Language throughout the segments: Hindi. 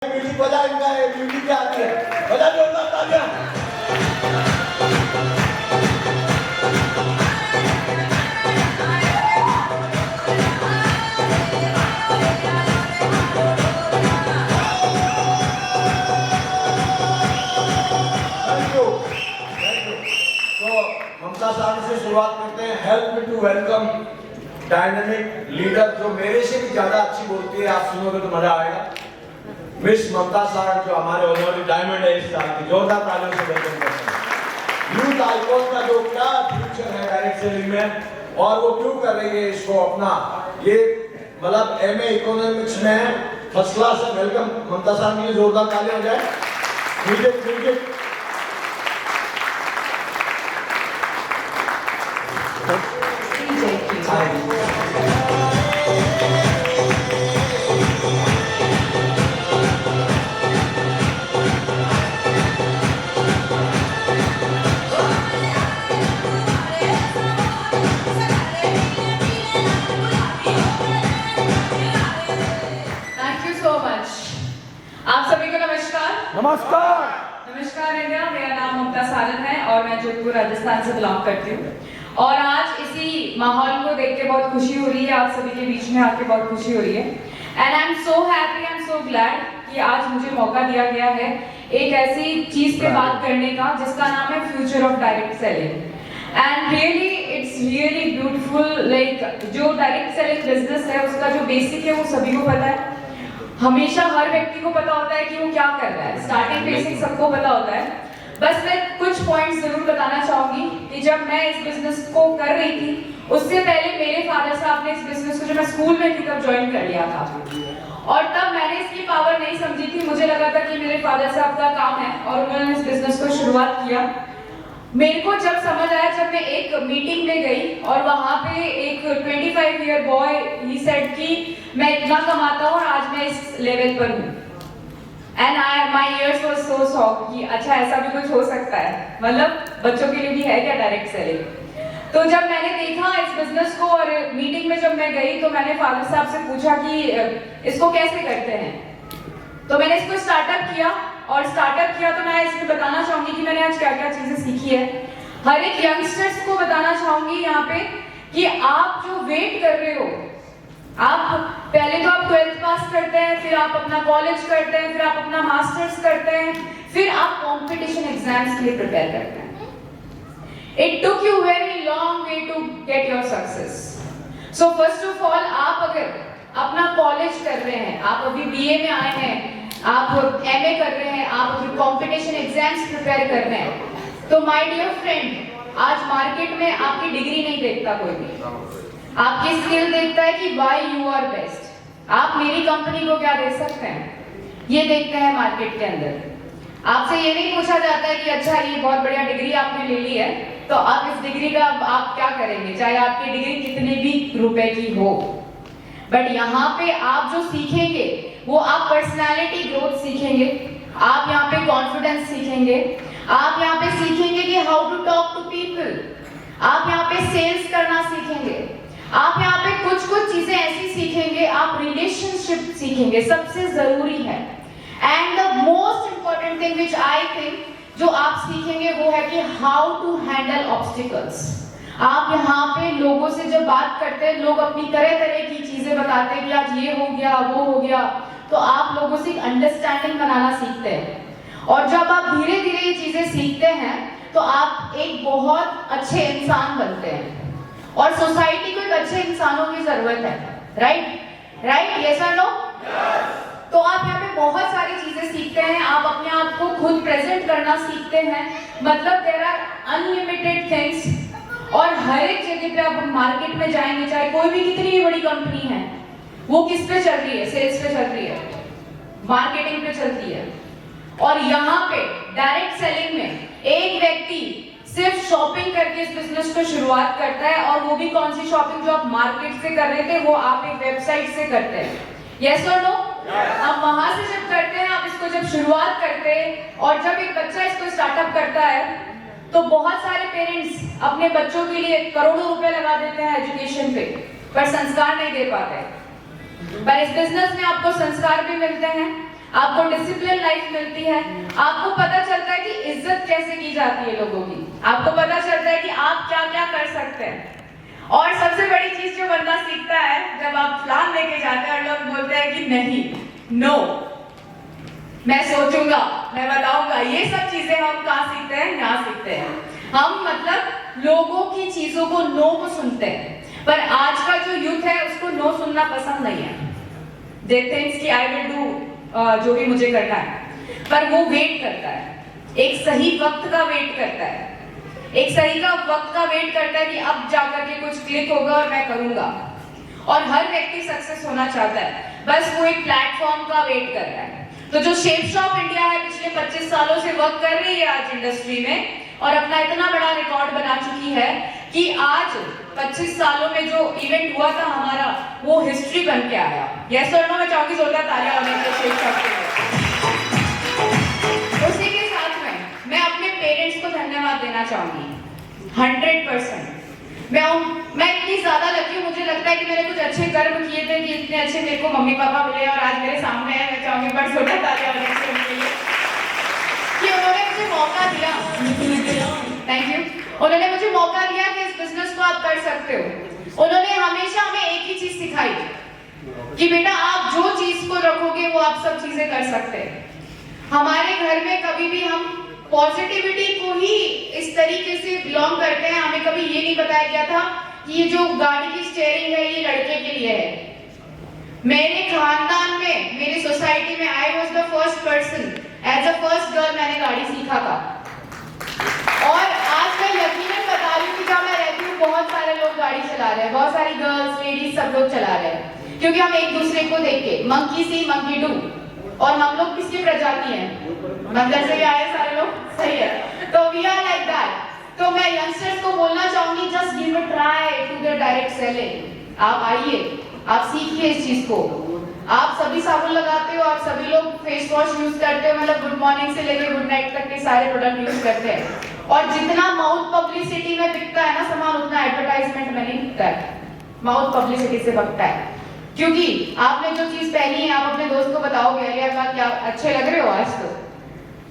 म्यूजिक बजा, इनका म्यूजिक क्या आती है, बजा जोरदार तालियां। Thank you. तो ममता साहब से शुरुआत करते हैं। Help me to welcome dynamic leader जो मेरे से भी ज्यादा अच्छी बोलती है, आप सुनोगे तो मजा आएगा। मिस ममता साहब जो हमारे ऑनररी डायमंड है इस साल की, जोरदार तालियों से वेलकम करते हैं। यूथ आइकॉन का जो क्या फ्यूचर है डायरेक्ट सेलिंग में, और वो क्यों कर रही है इसको अपना, ये मतलब एमए इकोनॉमिक्स में फर्स्ट क्लास है। वेलकम ममता साहब, के लिए जोरदार तालियां हो जाए। म्यूजिक म्यूजिक नमस्कार इंडिया। मेरा नाम ममता सालन है और मैं जोधपुर राजस्थान से बिलोंग करती हूँ। और आज इसी माहौल को देख के बहुत खुशी हो रही है, आप सभी के बीच में आके बहुत खुशी हो रही है। And I am so happy, I am so glad कि आज मुझे मौका दिया गया है एक ऐसी चीज पे बात करने का जिसका नाम है future of direct selling. And really it's really beautiful. Like जो डायरेक्ट सेलिंग बिजनेस है उसका जो बेसिक है वो सभी को पता है, हमेशा हर व्यक्ति को पता होता है कि वो क्या कर रहा है, स्टार्टिंग बेसिक सबको पता होता है। बस मैं कुछ पॉइंट्स जरूर बताना चाहूंगी कि जब मैं इस बिजनेस को कर रही थी उससे पहले मेरे फादर साहब ने इस बिजनेस को जब मैं स्कूल में थी तब ज्वाइन कर लिया था, और तब मैंने इसकी पावर नहीं समझी थी। मुझे लगा था कि मेरे फादर साहब का काम है और उन्होंने इस बिजनेस को शुरुआत किया। मेरे को जब समझ आया, जब मैं एक मीटिंग में गई और वहां पे एक 25 ईयर बॉय ही सेड कि मैं इतना कमाता हूँ और आज मैं इस लेवल पर हूँ। And my years was so shock कि अच्छा ऐसा भी कुछ हो सकता है, मतलब बच्चों के लिए भी है क्या डायरेक्ट सेलिंग। तो जब मैंने देखा इस बिजनेस को और मीटिंग में जब मैं गई तो मैंने फादर साहब से पूछा कि इसको कैसे करते हैं। तो मैंने इसको स्टार्टअप किया और स्टार्टअप किया तो मैं इसमें बताना चाहूंगी कि मैंने आज क्या क्या चीजें सीखी है। हर एक यंगस्टर्स को बताना चाहूंगी यहाँ पे कि आप जो वेट कर रहे हो, आप पहले तो आप 12th पास करते हैं, फिर आप अपना कॉलेज करते हैं, फिर आप अपना मास्टर्स करते हैं, फिर आप कंपटीशन एग्जाम्स के लिए प्रिपेयर करते हैं। It took you very long way to get your success. So first of all, आप अगर अपना कॉलेज कर रहे हैं, आप अभी बीए में आए हैं, आप एमए कर रहे हैं, आप अभी कंपटीशन एग्जाम्स प्रिपेयर कर रहे हैं, तो माय डियर फ्रेंड, आज मार्केट में आपकी डिग्री नहीं देखता कोई भी, आपकी स्किल देखता है कि व्हाई यू आर बेस्ट। आप मेरी कंपनी को क्या दे सकते हैं, ये देखते हैं मार्केट के अंदर। आपसे ये नहीं पूछा जाता है कि अच्छा ये बहुत बढ़िया डिग्री आपने ले ली है तो आप इस डिग्री का आप क्या करेंगे, चाहे आपकी डिग्री कितने भी रुपए की हो। बट यहाँ पे आप जो सीखेंगे वो आप पर्सनालिटी ग्रोथ सीखेंगे, आप यहाँ पे कॉन्फिडेंस सीखेंगे, आप यहाँ पे सीखेंगे कि how to talk to people, आप यहाँ पे सेल्स करना सीखेंगे, आप यहाँ पे कुछ कुछ चीजें ऐसी सीखेंगे, आप रिलेशनशिप सीखेंगे, सबसे जरूरी है। And the most important thing which I think जो आप सीखेंगे वो है कि हाउ टू हैंडल ऑब्स्टिकल्स। आप यहाँ पे लोगों से जब बात करते हैं, लोग अपनी तरह तरह की चीजें बताते हैं कि आज ये हो गया वो हो गया, तो आप लोगों से अंडरस्टैंडिंग बनाना सीखते हैं। और जब आप धीरे धीरे ये चीजें सीखते हैं तो आप एक बहुत अच्छे इंसान बनते हैं और सोसाइटी को एक अच्छे इंसानों की जरूरत है। राइट राइट, यस और नो? तो आप यहाँ पे बहुत सारी चीजें सीखते हैं, आप अपने आप को खुद प्रेजेंट करना सीखते हैं, मतलब देयर आर अनलिमिटेड थिंग्स। और हर एक जगह पे आप मार्केट में जाएंगे, चाहे कोई भी कितनी भी बड़ी कंपनी है, वो किस पे चल रही है, सेल्स पे चल रही है, मार्केटिंग पे चलती है। और यहाँ पे डायरेक्ट सेलिंग में एक व्यक्ति सिर्फ शॉपिंग करके इस बिजनेस को शुरुआत करता है, और वो भी कौन सी शॉपिंग जो आप मार्केट से कर रहे थे वो आप एक वेबसाइट से करते हैं। यस और नो? आप वहां से जब करते हैं, आप इसको जब शुरुआत करते हैं, और जब एक बच्चा इसको स्टार्टअप करता है तो बहुत सारे पेरेंट्स अपने बच्चों के लिए करोड़ों रुपए लगा देते हैं एजुकेशन पे, पर संस्कार नहीं दे पाते। पर इस बिजनेस में आपको संस्कार भी मिलते हैं, आपको डिसिप्लिन लाइफ मिलती है, आपको पता चलता है कि इज्जत कैसे की जाती है लोगों की, आपको पता चलता है कि आप क्या क्या कर सकते हैं। और सबसे बड़ी चीज जो बंदा सीखता है जब आप प्लान लेके जाते हैं और लोग बोलते हैं कि नहीं, नो, मैं सोचूंगा, मैं बताऊंगा, ये सब चीजें हम कहाँ सीखते हैं? यहाँ सीखते हैं हम, मतलब लोगों की चीजों को, नो को सुनते हैं। पर आज का जो यूथ है उसको नो सुनना पसंद नहीं है। दे थिंक्स कि आई विल डू जो भी मुझे करना है, पर वो वेट करता है, एक सही वक्त का वेट करता है, एक सही का वक्त का वेट करता है कि अब जाकर के कुछ क्लिक होगा और मैं करूंगा। और हर व्यक्ति सक्सेस होना चाहता है, बस वो एक प्लेटफॉर्म का वेट कर रहा है। तो जो शेप शॉप इंडिया है पिछले 25 सालों से वर्क कर रही है आज इंडस्ट्री में और अपना इतना बड़ा रिकॉर्ड बना चुकी है कि आज 25 सालों में जो इवेंट हुआ था हमारा, वो हिस्ट्री बन के आया। यस और नो? मैं चाहूंगी जोरदार तालियां होने के लिए शेप शॉप के लिए। उसी के साथ में मैं अपने पेरेंट्स को धन्यवाद देना चाहूंगी 100%। मैं इतनी ज्यादा लकी हूँ, मुझे लगता है कि मैंने कुछ अच्छे कर्म किए थे कि इतने अच्छे मेरे को मम्मी पापा मिले और आज मेरे सामने है। मैं चाहूंगी बड़ा छोटा तालियां होने के लिए कि उन्होंने मुझे मौका दिया। Thank you. उन्होंने मुझे मौका दिया कि इस बिजनेस को आप कर सकते हो। उन्होंने हमेशा हमें एक ही चीज सिखाई कि बेटा आप जो चीज को रखोगे वो आप सब चीजें कर सकते हैं। हमारे घर में कभी भी हम पॉजिटिविटी को ही इस तरीके से बिलोंग करते हैं। हमें कभी ये नहीं बताया गया था कि ये जो गाड़ी की स्टीयरिंग है ये लड़के के लिए है। मेरे खानदान में, मेरी सोसाइटी में I was the first person, as a first girl मैंने गाड़ी सीखा था। और आज मैं यकीनन बता रही हूँ कि जहाँ मैं रहती हूँ बहुत सारे लोग गाड़ी चला रहे हैं, बहुत सारी गर्ल्स, लेडीज, सब लोग चला रहे हैं, क्योंकि हम एक दूसरे को देख के मंकी सी मंकी डू। और हम लोग किसकी प्रजाति हैं? मंदिर से आए सारे लोग, सही है। तो वी आर लाइक दैट। तो मैं यंगस्टर्स को बोलना चाहूंगी, just give a try to the direct selling. आप आइए, आप सीखिए इस चीज को। आप सभी साबुन लगाते हो, आप सभी लोग फेस वॉश यूज करते हो, मतलब गुड मॉर्निंग से लेकर गुड नाइट तक के सारे प्रोडक्ट यूज करते हैं। और जितना माउथ पब्लिसिटी में बिकता है ना सामान, उतना एडवर्टाइजमेंट में नहीं बिकता है, माउथ पब्लिसिटी से बिकता है। क्योंकि आपने जो चीज पहनी है, आप अपने दोस्त को बताओगे, अरे यार क्या अच्छे लग रहे हो आज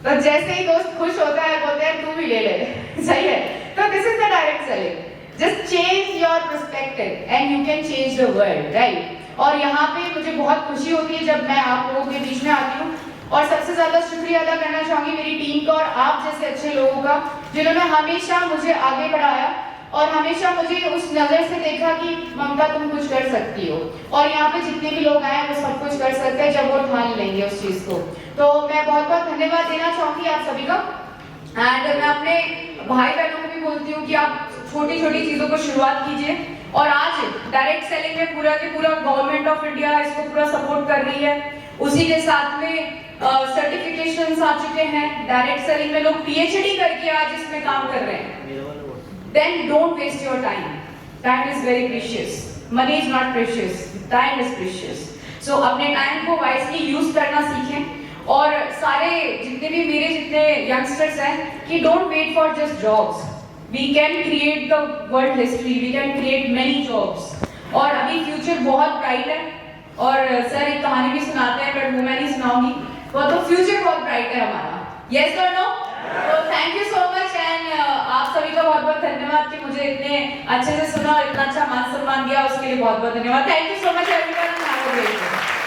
तो जैसे ही दोस्त खुश होता है बोलते हैं तू भी ले ले। सही है। तो this is the direct selling. Just change your perspective and you can change the world, right. और यहाँ पे मुझे बहुत खुशी होती है जब मैं आप लोगों के बीच में आती हूँ। और सबसे ज्यादा शुक्रिया अदा करना चाहूंगी मेरी टीम का और आप जैसे अच्छे लोगों का, जिन्होंने हमेशा मुझे आगे बढ़ाया और हमेशा मुझे उस नजर से देखा कि ममता तुम कुछ कर सकती हो। और यहाँ पे जितने भी लोग आए वो सब कुछ कर सकते हैं जब वो ठान लेंगे उस चीज को। तो मैं बहुत बहुत धन्यवाद देना चाहूंगी आप सभी का। एंड मैं अपने भाई बहनों को भी बोलती हूँ कि आप छोटी छोटी चीजों को शुरुआत कीजिए। और आज डायरेक्ट सेलिंग में पूरा के पूरा गवर्नमेंट ऑफ इंडिया इसको पूरा सपोर्ट कर रही है। उसी के साथ में सर्टिफिकेशंस आ चुके हैं। डायरेक्ट सेलिंग में लोग पीएचडी करके आज इसमें काम कर रहे हैं। Then don't waste your time. Time is very precious. Money is not precious. Time is precious. So अपने टाइम को वाइजली यूज करना सीखें। और सारे जितने भी मेरे जितने यंगस्टर्स हैं कि don't wait for just jobs. We can create the world history. We can create many jobs. और अभी फ्यूचर बहुत ब्राइट है। और सर एक कहानी भी सुनाते हैं बट वो मैं नहीं सुनाऊंगी। तो फ्यूचर बहुत ब्राइट है हमारा। Yes or no? तो thank you so much and आप सभी का बहुत बहुत धन्यवाद कि मुझे इतने अच्छे से सुना और इतना अच्छा मान सम्मान दिया, उसके लिए बहुत बहुत धन्यवाद। Thank you so much everyone and have a great day.